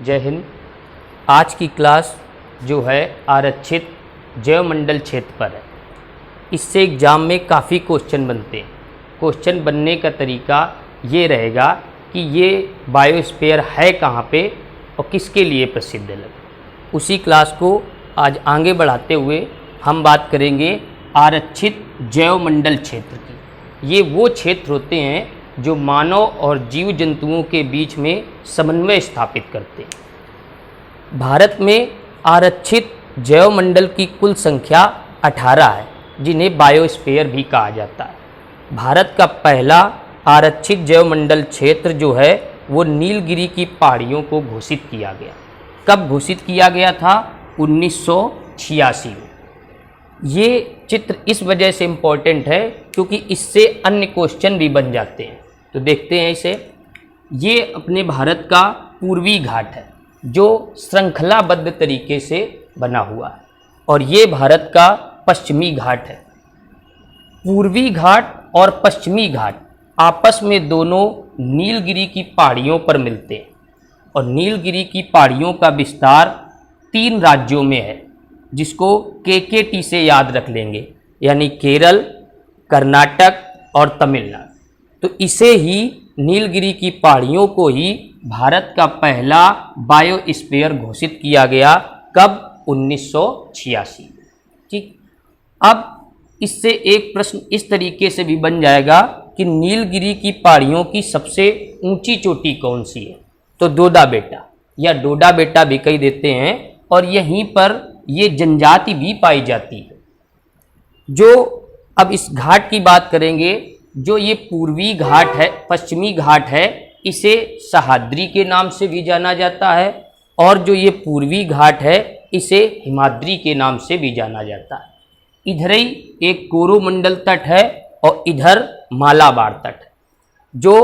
जय हिंद। आज की क्लास जो है आरक्षित जैवमंडल क्षेत्र पर है। इससे एग्ज़ाम में काफ़ी क्वेश्चन बनते हैं। क्वेश्चन बनने का तरीका ये रहेगा कि ये बायोस्फीयर है कहाँ पे और किसके लिए प्रसिद्ध है। उसी क्लास को आज आगे बढ़ाते हुए हम बात करेंगे आरक्षित जैवमंडल क्षेत्र की। ये वो क्षेत्र होते हैं जो मानव और जीव जंतुओं के बीच में समन्वय स्थापित करते हैं। भारत में आरक्षित जैवमंडल की कुल संख्या 18 है, जिन्हें बायोस्फीयर भी कहा जाता है। भारत का पहला आरक्षित जैवमंडल क्षेत्र जो है वो नीलगिरी की पहाड़ियों को घोषित किया गया। कब घोषित किया गया था? 1986 में। ये चित्र इस वजह से इम्पोर्टेंट है क्योंकि इससे अन्य क्वेश्चन भी बन जाते हैं। तो देखते हैं इसे। ये अपने भारत का पूर्वी घाट है जो श्रृंखलाबद्ध तरीके से बना हुआ है, और ये भारत का पश्चिमी घाट है। पूर्वी घाट और पश्चिमी घाट आपस में दोनों नीलगिरी की पहाड़ियों पर मिलते हैं, और नीलगिरी की पहाड़ियों का विस्तार 3 राज्यों में है, जिसको केकेटी से याद रख लेंगे, यानी केरल, कर्नाटक और तमिलनाडु। तो इसे ही नीलगिरी की पहाड़ियों को ही भारत का पहला बायोस्फीयर घोषित किया गया। कब? 1986। ठीक। अब इससे एक प्रश्न इस तरीके से भी बन जाएगा कि नीलगिरी की पहाड़ियों की सबसे ऊंची चोटी कौन सी है? तो डोडा बेटा या डोडा बेटा भी कह देते हैं, और यहीं पर ये जनजाति भी पाई जाती है। जो अब इस घाट की बात करेंगे, जो ये पूर्वी घाट है, पश्चिमी घाट है, इसे सह्याद्री के नाम से भी जाना जाता है, और जो ये पूर्वी घाट है इसे हिमाद्री के नाम से भी जाना जाता है। इधर ही एक कोरोमंडल तट है और इधर मालाबार तट है। जो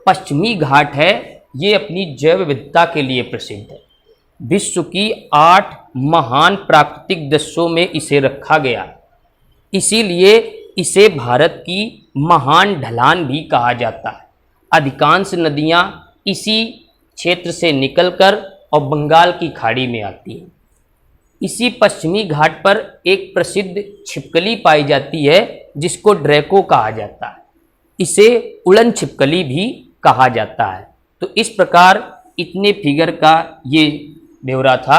पश्चिमी घाट है ये अपनी जैव विविधता के लिए प्रसिद्ध है। विश्व की 8 महान प्राकृतिक दृश्यों में इसे रखा गया, इसीलिए इसे भारत की महान ढलान भी कहा जाता है। अधिकांश नदियां इसी क्षेत्र से निकलकर और बंगाल की खाड़ी में आती हैं। इसी पश्चिमी घाट पर एक प्रसिद्ध छिपकली पाई जाती है जिसको ड्रैको कहा जाता है। इसे उड़न छिपकली भी कहा जाता है। तो इस प्रकार इतने फिगर का ये ब्यौरा था।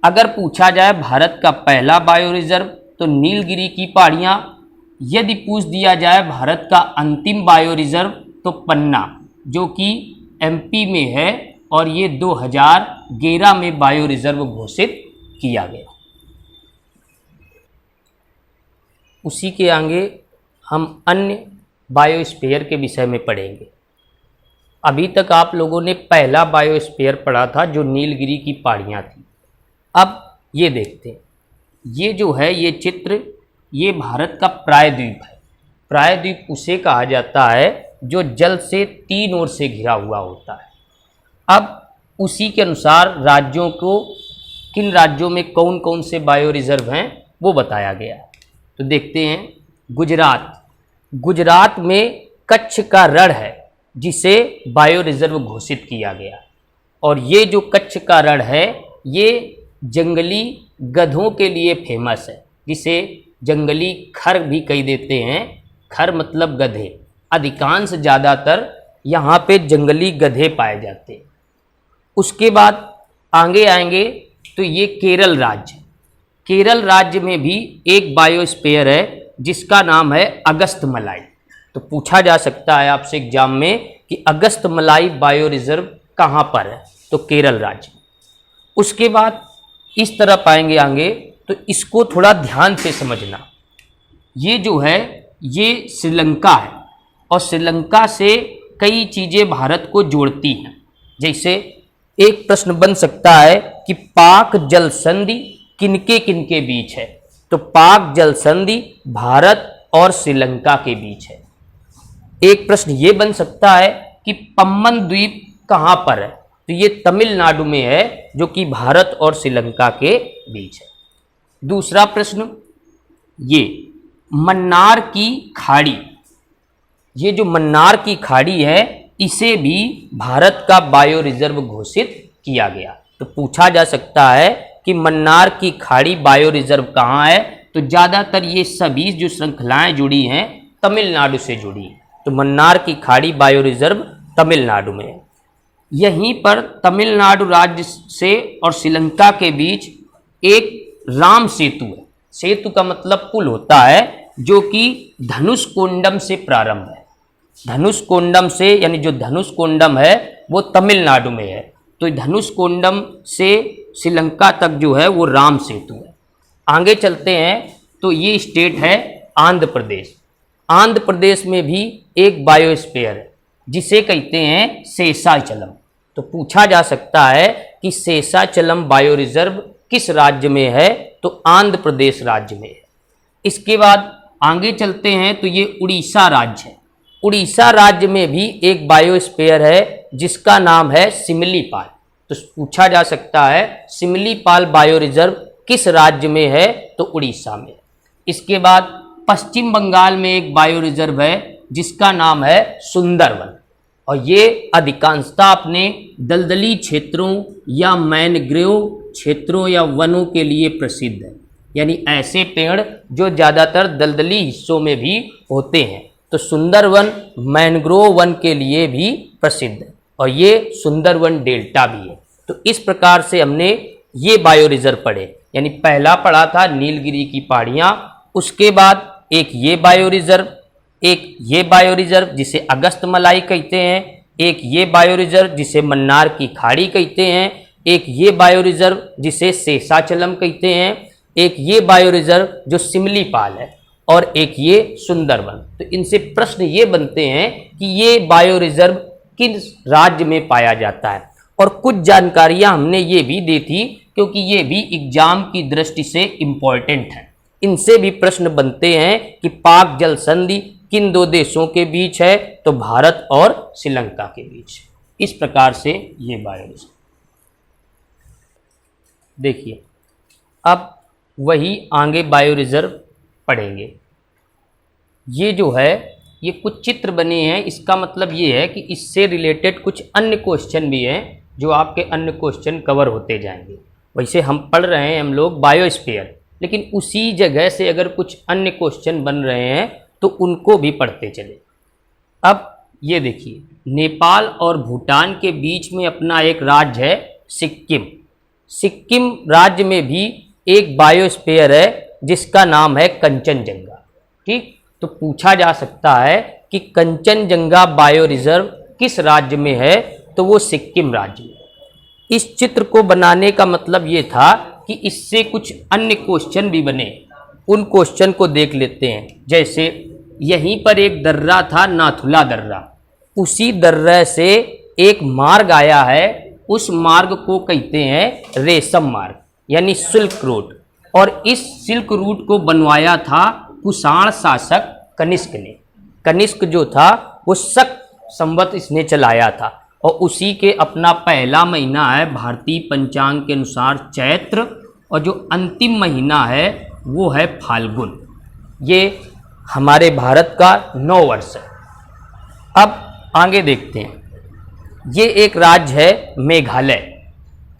अगर पूछा जाए भारत का पहला बायो रिजर्व तो नीलगिरी की पहाड़ियाँ। यदि पूछ दिया जाए भारत का अंतिम बायो रिजर्व तो पन्ना, जो कि एमपी में है, और ये 2011 में बायो रिजर्व घोषित किया गया। उसी के आगे हम अन्य बायोस्फीयर के विषय में पढ़ेंगे। अभी तक आप लोगों ने पहला बायोस्फीयर पढ़ा था जो नीलगिरी की पहाड़ियाँ थी। अब ये देखते हैं, ये जो है ये चित्र, ये भारत का प्रायद्वीप है। प्रायद्वीप उसे कहा जाता है जो जल से 3 ओर से घिरा हुआ होता है। अब उसी के अनुसार राज्यों को, किन राज्यों में कौन कौन से बायो रिजर्व हैं वो बताया गया है। तो देखते हैं। गुजरात में कच्छ का रण है जिसे बायो रिजर्व घोषित किया गया, और ये जो कच्छ का रण है ये जंगली गधों के लिए फेमस है, जिसे जंगली खर भी कह देते हैं। खर मतलब गधे। अधिकांश ज़्यादातर यहाँ पे जंगली गधे पाए जाते हैं। उसके बाद आगे आएंगे तो ये केरल राज्य। केरल राज्य में भी एक बायोस्फीयर है जिसका नाम है अगस्त्यमलाई। तो पूछा जा सकता है आपसे एग्जाम में कि अगस्त्यमलाई बायो रिजर्व कहाँ पर है? तो केरल राज्य। उसके बाद इस तरफ आएंगे आगे तो इसको थोड़ा ध्यान से समझना। ये जो है ये श्रीलंका है, और श्रीलंका से कई चीज़ें भारत को जोड़ती हैं। जैसे एक प्रश्न बन सकता है कि पाक जल संधि किनके किनके बीच है? तो पाक जल संधि भारत और श्रीलंका के बीच है। एक प्रश्न ये बन सकता है कि पम्बन द्वीप कहाँ पर है? तो ये तमिलनाडु में है, जो कि भारत और श्रीलंका के बीच है। दूसरा प्रश्न, ये मन्नार की खाड़ी, ये जो मन्नार की खाड़ी है इसे भी भारत का बायो रिजर्व घोषित किया गया। तो पूछा जा सकता है कि मन्नार की खाड़ी बायो रिजर्व कहाँ है, तो ज़्यादातर ये सभी जो श्रृंखलाएं जुड़ी हैं तमिलनाडु से जुड़ी हैं। तो मन्नार की खाड़ी बायो रिजर्व तमिलनाडु में है। यहीं पर तमिलनाडु राज्य से और श्रीलंका के बीच एक राम सेतु है। सेतु का मतलब पुल होता है, जो कि धनुषकोंडम से प्रारंभ है। धनुषकोंडम से, यानी जो धनुषकोंडम है वो तमिलनाडु में है, तो धनुषकोंडम से श्रीलंका तक जो है वो राम सेतु है। आगे चलते हैं तो ये स्टेट है आंध्र प्रदेश। आंध्र प्रदेश में भी एक बायोस्फीयर है जिसे कहते हैं शेषाचलम। तो पूछा जा सकता है कि शेषाचलम बायो रिजर्व किस राज्य में है, तो आंध्र प्रदेश राज्य में है। इसके बाद आगे चलते हैं तो ये उड़ीसा राज्य है। उड़ीसा राज्य में भी एक बायोस्फीयर है जिसका नाम है सिमलीपाल। तो पूछा जा सकता है सिमलीपाल बायो रिजर्व किस राज्य में है, तो उड़ीसा में। इसके बाद पश्चिम बंगाल में एक बायो रिजर्व है जिसका नाम है सुंदरवन, और ये अधिकांशतः अपने दलदली क्षेत्रों या मैनग्रोव क्षेत्रों या वनों के लिए प्रसिद्ध है, यानी ऐसे पेड़ जो ज़्यादातर दलदली हिस्सों में भी होते हैं। तो सुंदरवन मैनग्रोव वन के लिए भी प्रसिद्ध है, और ये सुंदरवन डेल्टा भी है। तो इस प्रकार से हमने ये बायो रिजर्व पढ़े, यानी पहला पढ़ा था नीलगिरी की पहाड़ियाँ, उसके बाद एक ये बायो रिजर्व, एक ये बायो रिजर्व जिसे अगस्तमलाई कहते हैं, एक ये बायो रिजर्व जिसे मन्नार की खाड़ी कहते हैं, एक ये बायो रिजर्व जिसे शेषाचलम कहते हैं, एक ये बायो रिजर्व जो सिमलीपाल है, और एक ये सुंदरवन। तो इनसे प्रश्न ये बनते हैं कि ये बायो रिजर्व किस राज्य में पाया जाता है। और कुछ जानकारियां हमने ये भी दी थी, क्योंकि ये भी एग्जाम की दृष्टि से इम्पॉर्टेंट है। इनसे भी प्रश्न बनते हैं कि पाक जल संधि किन दो देशों के बीच है, तो भारत और श्रीलंका के बीच। इस प्रकार से ये बायो रिजर्व। देखिए अब वही आगे बायो रिजर्व पढ़ेंगे। ये जो है ये कुछ चित्र बने हैं, इसका मतलब ये है कि इससे रिलेटेड कुछ अन्य क्वेश्चन भी हैं जो आपके अन्य क्वेश्चन कवर होते जाएंगे। वैसे हम पढ़ रहे हैं हम लोग बायोस्फीयर, लेकिन उसी जगह से अगर कुछ अन्य क्वेश्चन बन रहे हैं तो उनको भी पढ़ते चले। अब ये देखिए, नेपाल और भूटान के बीच में अपना एक राज्य है सिक्किम। सिक्किम राज्य में भी एक बायोस्फीयर है जिसका नाम है कंचनजंगा। ठीक, तो पूछा जा सकता है कि कंचनजंगा बायो रिजर्व किस राज्य में है, तो वो सिक्किम राज्य में। इस चित्र को बनाने का मतलब ये था कि इससे कुछ अन्य क्वेश्चन भी बने, उन क्वेश्चन को देख लेते हैं। जैसे यहीं पर एक दर्रा था, नाथुला दर्रा, उसी दर्रे से एक मार्ग आया है, उस मार्ग को कहते हैं रेशम मार्ग यानी सिल्क रूट, और इस सिल्क रूट को बनवाया था कुषाण शासक कनिष्क ने। कनिष्क जो था वो शक संवत इसने चलाया था, और उसी के अपना पहला महीना है भारतीय पंचांग के अनुसार चैत्र, और जो अंतिम महीना है वो है फाल्गुन। ये हमारे भारत का 9 वर्ष है। अब आगे देखते हैं, ये एक राज्य है मेघालय।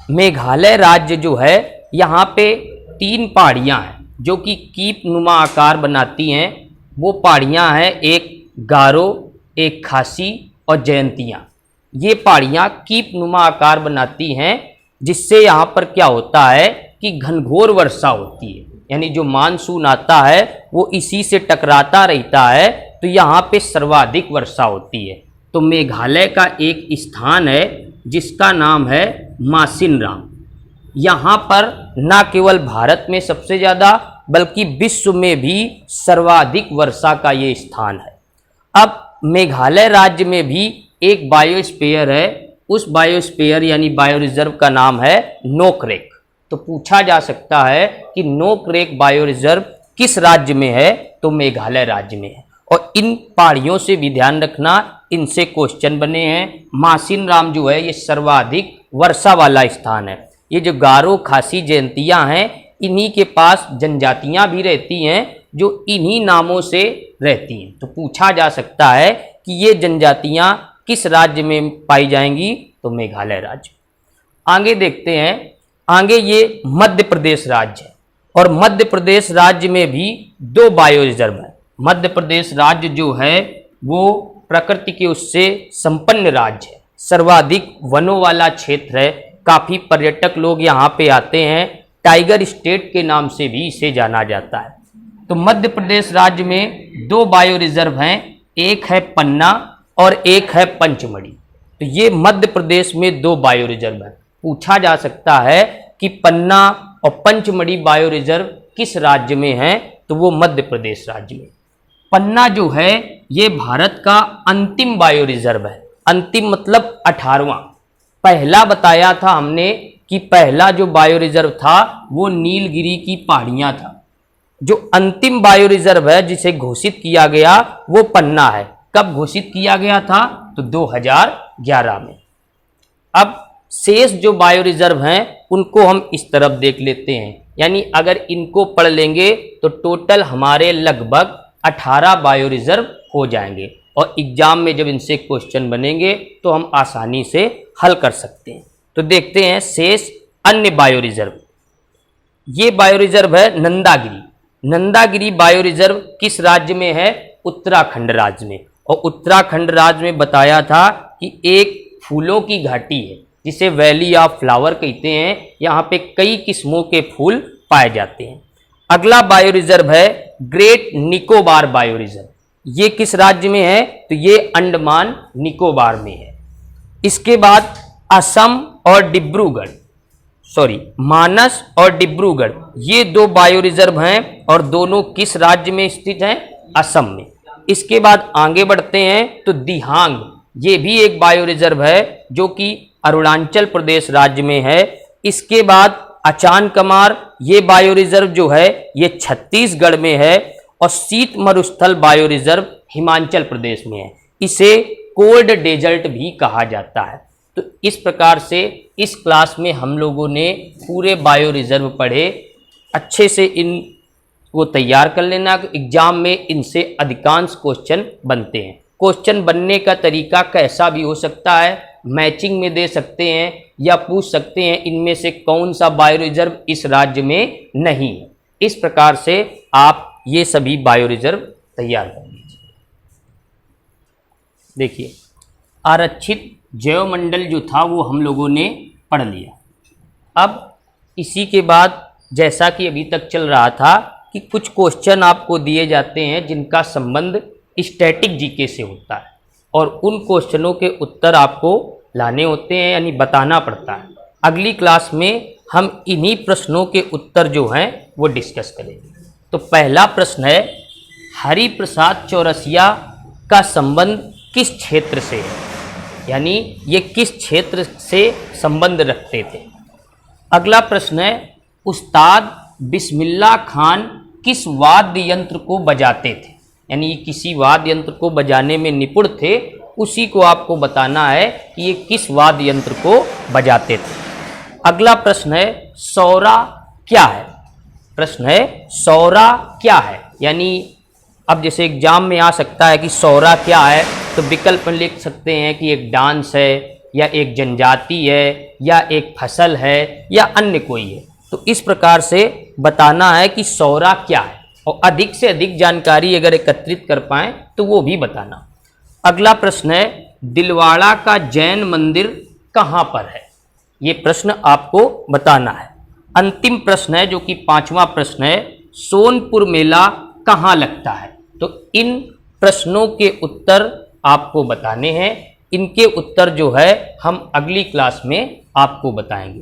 मेघालय राज्य जो है यहाँ पे 3 पहाड़ियाँ हैं जो कि कीप नुमा आकार बनाती हैं। वो पहाड़ियाँ हैं एक गारो, एक खासी और जयंतियाँ। ये पहाड़ियाँ कीप नुमा आकार बनाती हैं, जिससे यहाँ पर क्या होता है कि घनघोर वर्षा होती है, यानी जो मानसून आता है वो इसी से टकराता रहता है, तो यहाँ पे सर्वाधिक वर्षा होती है। तो मेघालय का एक स्थान है जिसका नाम है मासिनराम। यहाँ पर न केवल भारत में सबसे ज़्यादा बल्कि विश्व में भी सर्वाधिक वर्षा का ये स्थान है। अब मेघालय राज्य में भी एक बायोस्फीयर है, उस बायोस्फीयर यानी बायो रिजर्व का नाम है नोकरेक। तो पूछा जा सकता है कि नोकरेक बायो रिजर्व किस राज्य में है, तो मेघालय राज्य में है। और इन पहाड़ियों से भी ध्यान रखना, इनसे क्वेश्चन बने हैं। मासिनराम जो है ये सर्वाधिक वर्षा वाला स्थान है। ये जो गारो, खासी, जयंतियाँ हैं, इन्हीं के पास जनजातियाँ भी रहती हैं जो इन्हीं नामों से रहती हैं। तो पूछा जा सकता है कि ये जनजातियाँ किस राज्य में पाई जाएंगी, तो मेघालय राज्य। आगे देखते हैं। आगे ये मध्य प्रदेश राज्य है और मध्य प्रदेश राज्य में भी 2 बायो रिजर्व है। मध्य प्रदेश राज्य जो है वो प्रकृति के उससे संपन्न राज्य है, सर्वाधिक वनों वाला क्षेत्र है, काफ़ी पर्यटक लोग यहाँ पे आते हैं, टाइगर स्टेट के नाम से भी इसे जाना जाता है। तो मध्य प्रदेश राज्य में 2 बायो रिजर्व हैं, एक है पन्ना और एक है पंचमढ़ी। तो ये मध्य प्रदेश में 2 बायो रिजर्व हैं। पूछा जा सकता है कि पन्ना और पंचमढ़ी बायो रिजर्व किस राज्य में है, तो वो मध्य प्रदेश राज्य में। पन्ना जो है ये भारत का अंतिम बायो रिजर्व है। अंतिम मतलब 18वां। पहला बताया था हमने कि पहला जो बायो रिजर्व था वो नीलगिरी की पहाड़ियाँ था। जो अंतिम बायो रिजर्व है जिसे घोषित किया गया वो पन्ना है। कब घोषित किया गया था? तो 2011 में। अब शेष जो बायो रिजर्व हैं उनको हम इस तरफ देख लेते हैं। यानी अगर इनको पढ़ लेंगे तो टोटल हमारे लगभग 18 बायो रिजर्व हो जाएंगे और एग्जाम में जब इनसे क्वेश्चन बनेंगे तो हम आसानी से हल कर सकते हैं। तो देखते हैं शेष अन्य बायो रिजर्व। ये बायो रिजर्व है नंदागिरी। नंदागिरी बायो रिजर्व किस राज्य में है? उत्तराखंड राज्य में। और उत्तराखंड राज्य में बताया था कि एक फूलों की घाटी है जिसे वैली ऑफ फ्लावर कहते हैं। यहाँ पे कई किस्मों के फूल पाए जाते हैं। अगला बायो रिजर्व है ग्रेट निकोबार बायो रिजर्व। ये किस राज्य में है? तो ये अंडमान निकोबार में है। इसके बाद असम और डिब्रूगढ़, मानस और डिब्रूगढ़, ये 2 बायो रिजर्व हैं और दोनों किस राज्य में स्थित हैं? असम में। इसके बाद आगे बढ़ते हैं तो दिहांग, ये भी एक बायो रिजर्व है जो कि अरुणाचल प्रदेश राज्य में है। इसके बाद अचान कमार, ये बायो रिजर्व जो है ये छत्तीसगढ़ में है। और शीत मरुस्थल बायो रिजर्व हिमाचल प्रदेश में है। इसे कोल्ड डेजर्ट भी कहा जाता है। तो इस प्रकार से इस क्लास में हम लोगों ने पूरे बायो रिजर्व पढ़े। अच्छे से इन को तैयार कर लेना। एग्जाम में इनसे अधिकांश क्वेश्चन बनते हैं। क्वेश्चन बनने का तरीका कैसा भी हो सकता है, मैचिंग में दे सकते हैं या पूछ सकते हैं इनमें से कौन सा बायो रिजर्व इस राज्य में नहीं है। इस प्रकार से आप ये सभी बायो रिजर्व तैयार कर लीजिए। देखिए, आरक्षित जैवमंडल जो था वो हम लोगों ने पढ़ लिया। अब इसी के बाद जैसा कि अभी तक चल रहा था कि कुछ क्वेश्चन आपको दिए जाते हैं जिनका संबंध स्टैटिक जीके से होता है और उन क्वेश्चनों के उत्तर आपको लाने होते हैं, यानी बताना पड़ता है। अगली क्लास में हम इन्हीं प्रश्नों के उत्तर जो हैं वो डिस्कस करेंगे। तो पहला प्रश्न है, हरिप्रसाद चौरसिया का संबंध किस क्षेत्र से है? यानी ये किस क्षेत्र से संबंध रखते थे। अगला प्रश्न है, उस्ताद बिस्मिल्लाह खान किस वाद्य यंत्र को बजाते थे? यानी किसी वाद्य यंत्र को बजाने में निपुण थे, उसी को आपको बताना है कि ये किस वाद्य यंत्र को बजाते थे। अगला प्रश्न है, सौरा क्या है? प्रश्न है, सौरा क्या है? यानी अब जैसे एग्जाम में आ सकता है कि सौरा क्या है, तो विकल्प में लिख सकते हैं कि एक डांस है या एक जनजाति है या एक फसल है या अन्य कोई है। तो इस प्रकार से बताना है कि सौरा क्या है और अधिक से अधिक जानकारी अगर एकत्रित कर पाएँ तो वो भी बताना। अगला प्रश्न है, दिलवाड़ा का जैन मंदिर कहाँ पर है? ये प्रश्न आपको बताना है। अंतिम प्रश्न है जो कि 5वां प्रश्न है, सोनपुर मेला कहाँ लगता है? तो इन प्रश्नों के उत्तर आपको बताने हैं। इनके उत्तर जो है हम अगली क्लास में आपको बताएंगे।